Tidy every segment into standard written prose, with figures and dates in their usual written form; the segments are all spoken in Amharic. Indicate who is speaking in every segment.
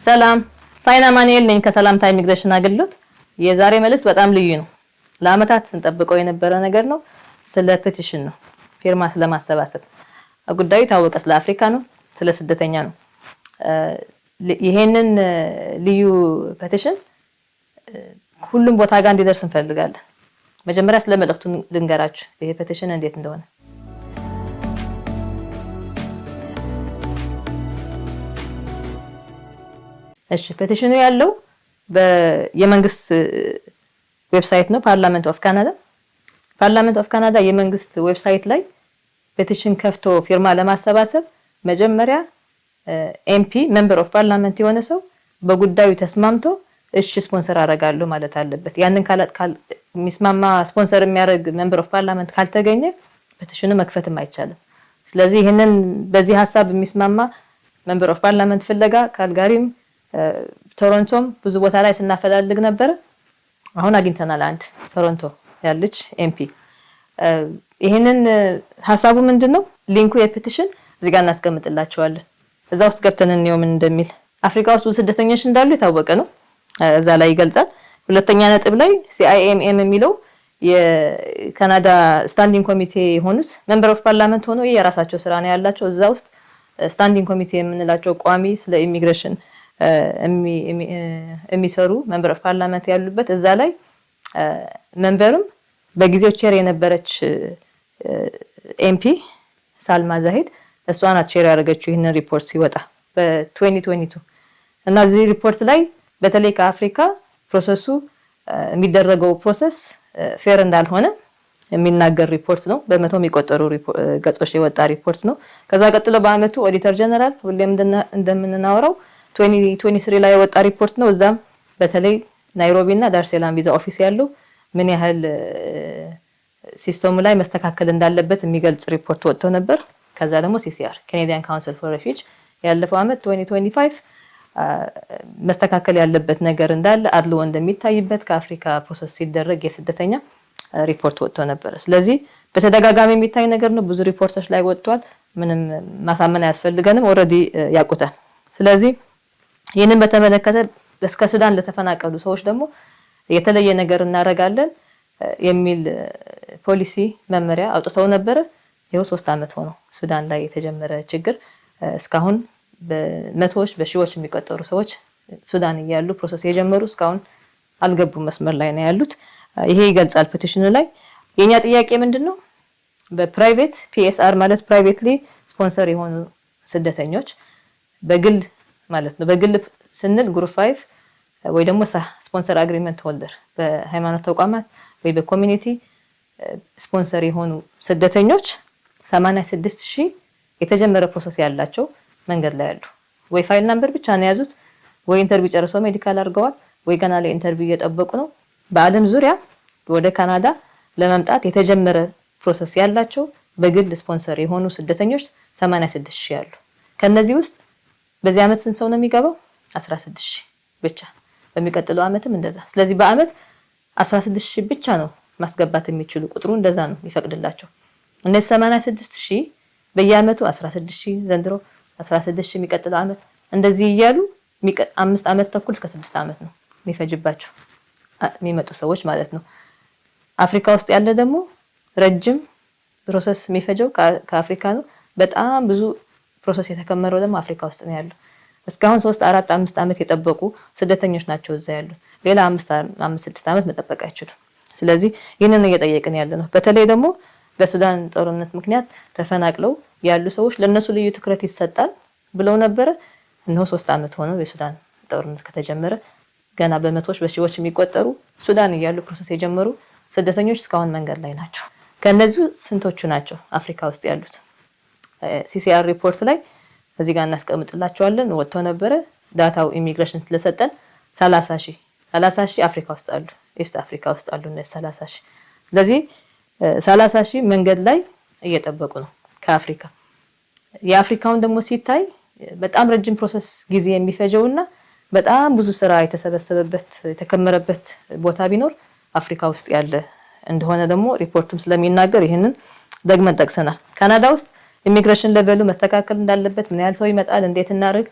Speaker 1: ሰላም ሳይና ማኑኤል ነኝ ከሰላምታ ኢሚግሬሽን አገልግሎት። የዛሬ መልእክት በጣም ልዩ ነው። ለአመታት ስንጠብቀው የነበረ ነገር ነው። ስለ ፔቲሽን ነው፣ ፊርማ ስለማሰባሰብ ጉዳዩ ታወቀ። ስለ አፍሪካ ነው፣ ስለ ስደተኛ ነው። ይሄንን ልዩ ፔቲሽን ሁሉም ቦታ ጋር እንዲደርስ እንፈልጋለን። መጀመሪያ ስለ መልእክቱ ልንገራችሁ፣ ይሄ ፔቲሽን እንዴት እንደሆነ። እሺ፣ ፔቲሽኑ ያለው የመንግስት ዌብሳይት ነው፣ ፓርላመንት ኦፍ ካናዳ። ፓርላመንት ኦፍ ካናዳ የመንግስት ዌብሳይት ላይ ፔቲሽን ከፍቶ ፊርማ ለማሰባሰብ መጀመሪያ ኤምፒ ሜምበር ኦፍ ፓርላመንት የሆነ ሰው በጉዳዩ ተስማምቶ እሺ ስፖንሰር አደርጋለሁ ማለት አለበት። ያንን የሚስማማ ስፖንሰር የሚያደርግ ሜምበር ኦፍ ፓርላመንት ካልተገኘ ፔቲሽኑ መክፈትም አይቻልም። ስለዚህ ይሄንን በዚህ ሐሳብ የሚስማማ ሜምበር ኦፍ ፓርላመንት ፍለጋ ካልጋሪም ቶሮንቶም ብዙ ቦታ ላይ ስናፈላልግ ነበር። አሁን አግኝተናል አንድ ቶሮንቶ ያለች ኤምፒ። ይሄንን ሐሳቡ ምንድነው? ሊንኩ የፔቲሽን እዚህ ጋር እናስቀምጥላችኋለን። እዛ ውስጥ ገብተን እንየው ምን እንደሚል። አፍሪካ ውስጥ ብዙ ስደተኞች እንዳሉ የታወቀ ነው፣ እዛ ላይ ይገልጻል። ሁለተኛ ነጥብ ላይ ሲአይኤምኤም የሚለው የካናዳ ስታንዲንግ ኮሚቴ የሆኑት ሜምበር ኦፍ ፓርላመንት ሆኖ የራሳቸው ስራ ነው ያላቸው። እዛ ውስጥ ስታንዲንግ ኮሚቴ የምንላቸው ቋሚ ስለ ኢሚግሬሽን የሚሰሩ ሜምበር ኦፍ ፓርላመንት ያሉበት፣ እዛ ላይ ሜምበርም በጊዜው ቼር የነበረች ኤምፒ ሳልማ ዛሂድ እሷ ናት ሼር ያደረገችው ይህንን ሪፖርት ሲወጣ በ2022 እና እዚህ ሪፖርት ላይ በተለይ ከአፍሪካ ፕሮሰሱ የሚደረገው ፕሮሰስ ፌር እንዳልሆነ የሚናገር ሪፖርት ነው። በመቶ የሚቆጠሩ ገጾች የወጣ ሪፖርት ነው። ከዛ ቀጥሎ በአመቱ ኦዲተር ጀነራል ሁሌም እንደምንናወራው 2023 ላይ የወጣ ሪፖርት ነው። እዛም በተለይ ናይሮቢ እና ዳርሴላም ቪዛ ኦፊስ ያለው ምን ያህል ሲስተሙ ላይ መስተካከል እንዳለበት የሚገልጽ ሪፖርት ወጥቶ ነበር። ከዛ ደግሞ ሲሲአር ካናዲያን ካውንስል ፎር ሬፊጂ ያለፈው አመት 2025 መስተካከል ያለበት ነገር እንዳለ አድልዎ እንደሚታይበት ከአፍሪካ ፕሮሰስ ሲደረግ የስደተኛ ሪፖርት ወጥቶ ነበር። ስለዚህ በተደጋጋሚ የሚታይ ነገር ነው። ብዙ ሪፖርቶች ላይ ወጥቷል። ምንም ማሳመን አያስፈልገንም፣ ኦሬዲ ያውቁታል። ስለዚህ ይህንን በተመለከተ እስከ ሱዳን ለተፈናቀሉ ሰዎች ደግሞ የተለየ ነገር እናደርጋለን የሚል ፖሊሲ መመሪያ አውጥተው ነበር። ይኸው 3 አመት ሆኖ ሱዳን ላይ የተጀመረ ችግር እስካሁን በመቶዎች በሺዎች የሚቆጠሩ ሰዎች ሱዳን እያሉ ፕሮሰስ የጀመሩ እስካሁን አልገቡም፣ መስመር ላይ ነው ያሉት። ይሄ ይገልጻል ፔቲሽኑ ላይ። የኛ ጥያቄ ምንድነው? በፕራይቬት ፒኤስአር ማለት ፕራይቬትሊ ስፖንሰር የሆኑ ስደተኞች በግል ማለት ነው። በግል ስንል ግሩፕ 5 ወይ ደግሞ ስፖንሰር አግሪመንት ሆልደር በሃይማኖት ተቋማት ወይ በኮሚኒቲ ስፖንሰር የሆኑ ስደተኞች 86000 የተጀመረ ፕሮሰስ ያላቸው መንገድ ላይ ያሉ ወይ ፋይል ናምበር ብቻ ነው ያዙት፣ ወይ ኢንተርቪው ጨርሰው ሜዲካል አድርገዋል፣ ወይ ገና ላይ ኢንተርቪው እየጠበቁ ነው። በአለም ዙሪያ ወደ ካናዳ ለመምጣት የተጀመረ ፕሮሰስ ያላቸው በግል ስፖንሰር የሆኑ ስደተኞች 86000 ያሉ። ከነዚህ ውስጥ በዚህ አመት ስንት ሰው ነው የሚገባው? 16000 ብቻ። በሚቀጥለው አመትም እንደዛ። ስለዚህ በአመት 16000 ብቻ ነው ማስገባት የሚችሉ። ቁጥሩ እንደዛ ነው የሚፈቅድላቸው። እነዚህ 86000 በየአመቱ 16000 ዘንድሮ 16000 የሚቀጥለው አመት እንደዚህ እያሉ 5 አመት ተኩል እስከ 6 አመት ነው የሚፈጅባቸው የሚመጡ ሰዎች ማለት ነው። አፍሪካ ውስጥ ያለ ደግሞ ረጅም ፕሮሰስ የሚፈጀው ከአፍሪካ ነው። በጣም ብዙ ፕሮሰስ የተከመረው ደግሞ አፍሪካ ውስጥ ነው ያለው። እስካሁን 3 4 5 አመት የጠበቁ ስደተኞች ናቸው እዛ ያሉ። ሌላ 5 6 አመት መጠበቅ አይችሉም። ስለዚህ ይህንን እየጠየቅን ያለ ነው። በተለይ ደግሞ በሱዳን ጦርነት ምክንያት ተፈናቅለው ያሉ ሰዎች ለነሱ ልዩ ትኩረት ይሰጣል ብለው ነበር። እነሆ 3 አመት ሆነው የሱዳን ጦርነት ከተጀመረ ገና በመቶዎች በሺዎች የሚቆጠሩ ሱዳን እያሉ ፕሮሰስ የጀመሩ ስደተኞች እስካሁን መንገድ ላይ ናቸው። ከነዚህ ስንቶቹ ናቸው አፍሪካ ውስጥ ያሉት? ሲሲአር ሪፖርት ላይ እዚህ ጋር እናስቀምጥላችኋለን። ወጥቶ ነበር ዳታው ኢሚግሬሽን ስለሰጠን 30000 አፍሪካ ውስጥ አሉ፣ ኢስት አፍሪካ ውስጥ አሉ እነዚህ 30000። ስለዚህ 30000 መንገድ ላይ እየጠበቁ ነው ከአፍሪካ። የአፍሪካውን ደግሞ ሲታይ በጣም ረጅም ፕሮሰስ ጊዜ የሚፈጀውና በጣም ብዙ ስራ የተሰበሰበበት የተከመረበት ቦታ ቢኖር አፍሪካ ውስጥ ያለ እንደሆነ ደግሞ ሪፖርቱም ስለሚናገር ይሄንን ደግመን ጠቅሰናል። ካናዳ ውስጥ ኢሚግሬሽን ሌቨሉ መስተካከል እንዳለበት፣ ምን ያህል ሰው ይመጣል፣ እንዴት እናርግ፣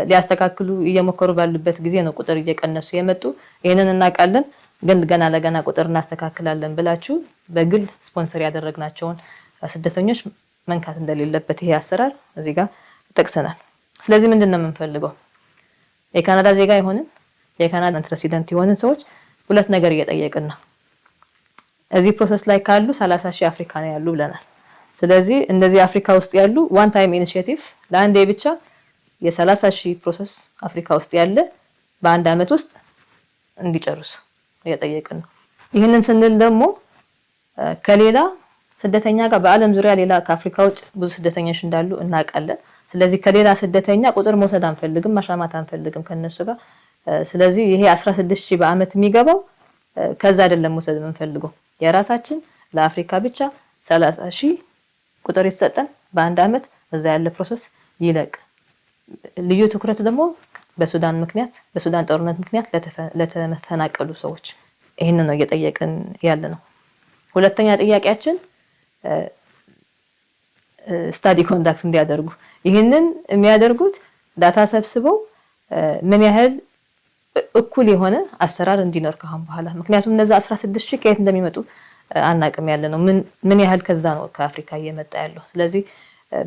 Speaker 1: ሊያስተካክሉ እየሞከሩ ባሉበት ጊዜ ነው ቁጥር እየቀነሱ የመጡ። ይሄንን እናውቃለን፣ ግን ገና ለገና ቁጥር እናስተካክላለን ብላችሁ በግል ስፖንሰር ያደረግናቸውን ስደተኞች መንካት እንደሌለበት ይሄ አሰራር እዚህ ጋር ጠቅሰናል። ስለዚህ ምንድነው የምንፈልገው? የካናዳ ዜጋ ይሆንን የካናዳ ሬሲደንት የሆንን ሰዎች ሁለት ነገር እየጠየቅን ነው። እዚህ ፕሮሰስ ላይ ካሉ 30,000 አፍሪካ ነው ያሉ ብለናል። ስለዚህ እንደዚህ አፍሪካ ውስጥ ያሉ ዋን ታይም ኢኒሺዬቲቭ ለአንዴ ብቻ የ30,000 ፕሮሰስ አፍሪካ ውስጥ ያለ በአንድ አመት ውስጥ እንዲጨርሱ እየጠየቅን ነው። ይህንን ስንል ደግሞ ከሌላ ስደተኛ ጋር በአለም ዙሪያ ሌላ ከአፍሪካ ውጭ ብዙ ስደተኞች እንዳሉ እናውቃለን። ስለዚህ ከሌላ ስደተኛ ቁጥር መውሰድ አንፈልግም፣ ማሻማት አንፈልግም ከነሱ ጋር። ስለዚህ ይሄ 16,000 በአመት የሚገባው ከዛ አይደለም መውሰድ የምንፈልገው፣ የራሳችን ለአፍሪካ ብቻ 30,000 ቁጥር ይሰጠን በአንድ አመት፣ እዛ ያለ ፕሮሰስ ይለቅ። ልዩ ትኩረት ደግሞ በሱዳን ጦርነት ምክንያት ለተፈናቀሉ ሰዎች ይሄን ነው እየጠየቅን ያለ ነው። ሁለተኛ ጥያቄያችን ስታዲ ኮንዳክት እንዲያደርጉ። ይህንን የሚያደርጉት ዳታ ሰብስበው ምን ያህል እኩል የሆነ አሰራር እንዲኖር ከአሁን በኋላ፣ ምክንያቱም እነዛ 16,000 ከየት እንደሚመጡ አናቅም ያለ ነው። ምን ያህል ከዛ ነው ከአፍሪካ እየመጣ ያለው። ስለዚህ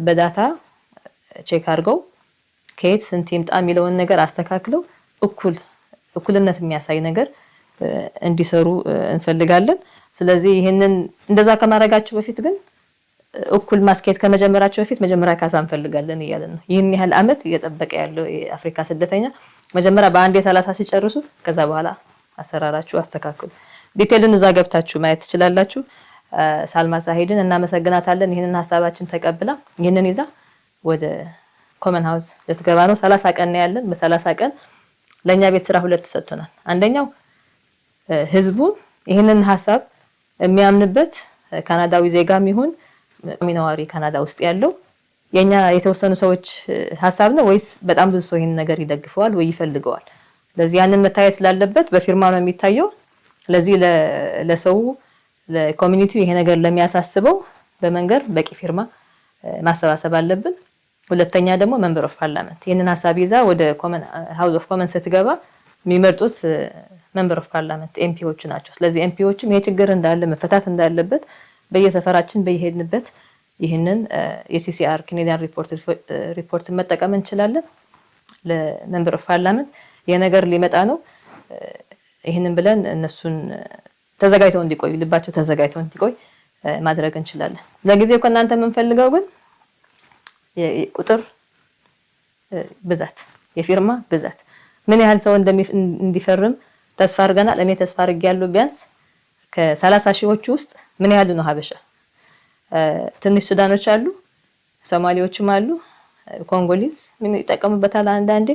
Speaker 1: በዳታ ቼክ አድርገው ከየት ስንት ይምጣ የሚለውን ነገር አስተካክለው እኩልነት የሚያሳይ ነገር እንዲሰሩ እንፈልጋለን። ስለዚህ ይሄንን እንደዛ ከማድረጋቸው በፊት ግን እኩል ማስኬት ከመጀመራቸው በፊት መጀመሪያ ካሳ እንፈልጋለን እያለን ነው። ይህን ያህል አመት እየጠበቀ ያለው የአፍሪካ ስደተኛ መጀመሪያ በአንድ 30 ሲጨርሱ ከዛ በኋላ አሰራራችሁ አስተካክሉ። ዲቴልን እዛ ገብታችሁ ማየት ትችላላችሁ። ሳልማ ሳሂድን እናመሰግናታለን። ይህንን ሀሳባችን ተቀብላ ይህንን ይዛ ወደ ኮመን ሃውስ ልትገባ ነው። 30 ቀን ነው ያለን። በ30 ቀን ለኛ ቤት ስራ ሁለት ተሰጥቶናል። አንደኛው ህዝቡ ይህንን ሀሳብ የሚያምንበት ካናዳዊ ዜጋም ይሁን ሚናዋሪ ካናዳ ውስጥ ያለው የኛ የተወሰኑ ሰዎች ሀሳብ ነው ወይስ በጣም ብዙ ሰው ይሄን ነገር ይደግፈዋል ወይ ይፈልገዋል? ስለዚህ ያንን መታየት ስላለበት በፊርማ ነው የሚታየው። ስለዚህ ለሰው ለኮሚኒቲው ይሄ ነገር ለሚያሳስበው በመንገር በቂ ፊርማ ማሰባሰብ አለብን። ሁለተኛ ደግሞ መንበር ኦፍ ፓርላመንት ይሄንን ሀሳብ ይዛ ወደ ኮመን ሃውስ ኦፍ ኮመንስ ስትገባ የሚመርጡት መንበር ኦፍ ፓርላመንት ኤምፒዎች ናቸው። ስለዚህ ኤምፒዎችም ይሄ ችግር እንዳለ መፈታት እንዳለበት በየሰፈራችን በየሄድንበት ይህንን የሲሲአር ካናዲያን ሪፖርት መጠቀም እንችላለን። ለመንበር ኦፍ ፓርላመንት የነገር ሊመጣ ነው። ይህንን ብለን እነሱን ተዘጋጅተው እንዲቆዩ ልባቸው ተዘጋጅተው እንዲቆይ ማድረግ እንችላለን። ለጊዜው ከእናንተ የምንፈልገው ግን ቁጥር ብዛት፣ የፊርማ ብዛት ምን ያህል ሰው እንዲፈርም ተስፋ አድርገናል። እኔ ተስፋ አድርጌያለሁ ቢያንስ ከ30,000ዎቹ ውስጥ ምን ያህል ነው ሀበሻ? ትንሽ ሱዳኖች አሉ፣ ሶማሌዎችም አሉ፣ ኮንጎሊዝ ምን ይጠቀሙበታል አንዳንዴ።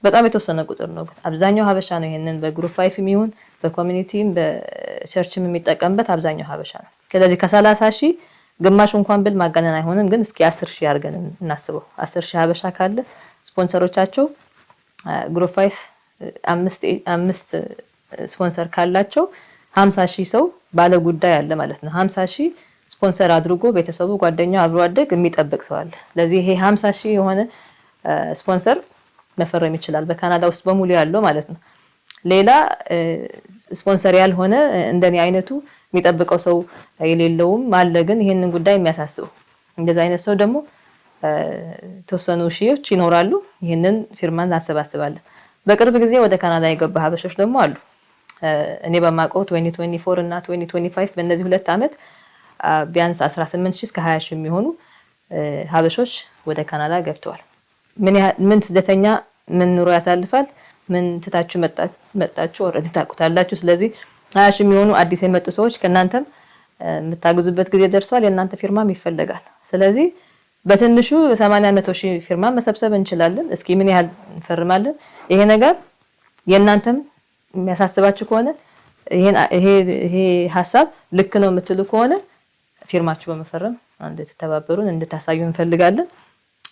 Speaker 1: በጣም የተወሰነ ቁጥር ነው፣ ግን አብዛኛው ሀበሻ ነው። ይሄንን በግሩፕ 5 የሚሆን በኮሚኒቲም በቸርችም የሚጠቀምበት አብዛኛው ሀበሻ ነው። ስለዚህ ከ30,000 ግማሽ እንኳን ብል ማጋነን አይሆንም፣ ግን እስኪ 10,000 አድርገን እናስበው። 10,000 ሀበሻ ካለ ስፖንሰሮቻቸው ግሩፕ 5 አምስት ስፖንሰር ካላቸው 50,000 ሰው ባለ ጉዳይ አለ ማለት ነው። 50,000 ስፖንሰር አድርጎ ቤተሰቡ፣ ጓደኛው፣ አብሮ አደግ የሚጠብቅ ሰው አለ። ስለዚህ ይሄ 50,000 የሆነ ስፖንሰር መፈረም ይችላል በካናዳ ውስጥ በሙሉ ያለው ማለት ነው። ሌላ ስፖንሰር ያልሆነ እንደኔ አይነቱ የሚጠብቀው ሰው የሌለውም አለ። ግን ይሄንን ጉዳይ የሚያሳስበው እንደዛ አይነት ሰው ደግሞ ተወሰኑ ሺዎች ይኖራሉ። ይሄንን ፊርማን እናሰባስባለን። በቅርብ ጊዜ ወደ ካናዳ የገባ ሀበሾች ደግሞ አሉ። እኔ በማውቀው 2024 እና 2025 በእነዚህ 2 አመት ቢያንስ 18,000 እስከ 20,000 የሚሆኑ ሀበሾች ወደ ካናዳ ገብተዋል። ምን ስደተኛ ምን ኑሮ ያሳልፋል፣ ምን ትታችሁ መጣችሁ ኦሬዲ ታውቁታላችሁ። ስለዚህ 20,000 የሚሆኑ አዲስ የመጡ ሰዎች ከናንተም የምታግዙበት ጊዜ ደርሷል። የናንተ ፊርማም ይፈልጋል። ስለዚህ በትንሹ 80-100,000 ፊርማ መሰብሰብ እንችላለን። እስኪ ምን ያህል እንፈርማለን? ይሄ ነገር የናንተም የሚያሳስባችሁ ከሆነ ይሄ ሀሳብ ልክ ነው የምትሉ ከሆነ ፊርማችሁ በመፈረም እንድትተባበሩን እንድታሳዩ እንፈልጋለን።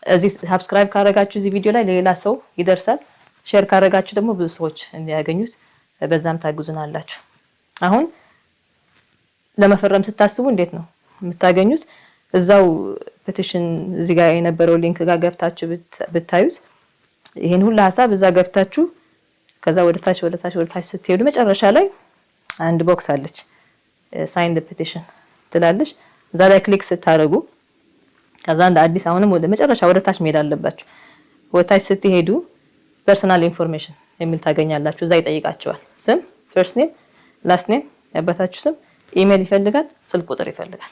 Speaker 1: እዚህ ሰብስክራይብ ካደረጋችሁ እዚህ ቪዲዮ ላይ ለሌላ ሰው ይደርሳል። ሼር ካደረጋችሁ ደግሞ ብዙ ሰዎች እንዲያገኙት በዛም ታግዙናላችሁ። አሁን ለመፈረም ስታስቡ እንዴት ነው የምታገኙት? እዛው ፔቲሽን እዚህ ጋር የነበረው ሊንክ ጋር ገብታችሁ ብታዩት ይሄን ሁሉ ሐሳብ እዛ ገብታችሁ ከዛ ወደታች ስትሄዱ መጨረሻ ላይ አንድ ቦክስ አለች ሳይን ዘ ፔቲሽን ትላለች። እዛ ላይ ክሊክ ስታደርጉ ከዛ እንደ አዲስ አሁንም ወደ መጨረሻ ወደታች መሄድ አለባችሁ። ወደታች ስትሄዱ ፐርሰናል ኢንፎርሜሽን የሚል ታገኛላችሁ። እዛ ይጠይቃችኋል። ስም፣ ፈርስት ኔም፣ ላስት ኔም፣ ያባታችሁ ስም፣ ኢሜል ይፈልጋል፣ ስልክ ቁጥር ይፈልጋል።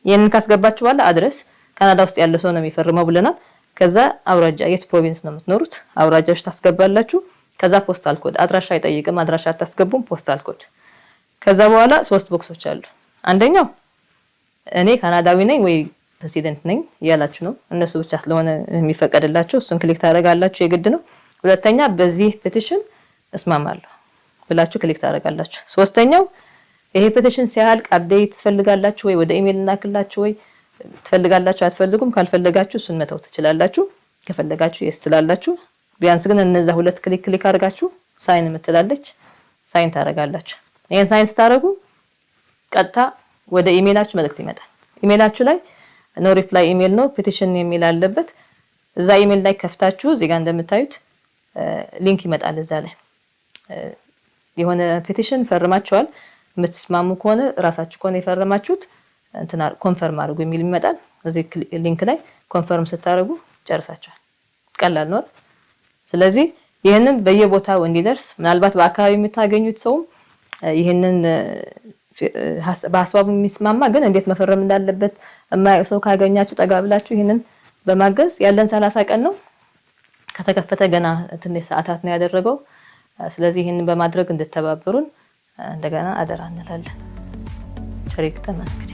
Speaker 1: ይሄንን ካስገባችሁ በኋላ አድረስ ካናዳ ውስጥ ያለ ሰው ነው የሚፈርመው ብለናል። ከዛ አውራጃ የት ፕሮቪንስ ነው የምትኖሩት አውራጃዎች ታስገባላችሁ። ከዛ ፖስታል ኮድ አድራሻ አይጠይቅም፣ አድራሻ አታስገቡም፣ ፖስታል ኮድ። ከዛ በኋላ 3 ቦክሶች አሉ። አንደኛው እኔ ካናዳዊ ነኝ ወይ ሬሲደንት ነኝ ያላችሁ ነው። እነሱ ብቻ ስለሆነ የሚፈቀድላችሁ እሱን ክሊክ ታደርጋላችሁ፣ የግድ ነው። ሁለተኛ በዚህ ፔቲሽን እስማማለሁ ብላችሁ ክሊክ ታደርጋላችሁ። ሶስተኛው ይሄ ፔቲሽን ሲያልቅ አፕዴት ትፈልጋላችሁ ወይ ወደ ኢሜል እናክላችሁ ወይ ትፈልጋላችሁ አትፈልጉም? ካልፈለጋችሁ እሱን መተው ትችላላችሁ። ከፈለጋችሁ የስ ትላላችሁ። ቢያንስ ግን እነዛ ሁለት ክሊክ አድርጋችሁ ሳይን የምትላለች ሳይን ታደርጋላችሁ። ይሄን ሳይን ስታደርጉ ቀጥታ ወደ ኢሜላችሁ መልእክት ይመጣል። ኢሜላችሁ ላይ ኖ ሪፕላይ ኢሜል ነው ፔቲሽን የሚል አለበት። እዛ ኢሜል ላይ ከፍታችሁ እዚህ ጋር እንደምታዩት ሊንክ ይመጣል። እዛ ላይ የሆነ ፔቲሽን ፈርማችኋል። የምትስማሙ ከሆነ ራሳችሁ ከሆነ የፈረማችሁት እንትና ኮንፈርም አድርጉ የሚል ይመጣል። እዚህ ሊንክ ላይ ኮንፈርም ስታደርጉ ጨርሳችኋል። ቀላል ነው። ስለዚህ ይሄንን በየቦታው እንዲደርስ ምናልባት በአካባቢ የምታገኙት ሰው ይሄንን በሐሳቡ የሚስማማ ግን እንዴት መፈረም እንዳለበት የማያውቅ ሰው ካገኛችሁ ጠጋ ብላችሁ ይሄንን በማገዝ ያለን 30 ቀን ነው። ከተከፈተ ገና ትንሽ ሰዓታት ነው ያደረገው። ስለዚህ ይሄንን በማድረግ እንድትተባበሩን እንደገና አደራ እንላለን። ቸሪክ ተመልክቱ።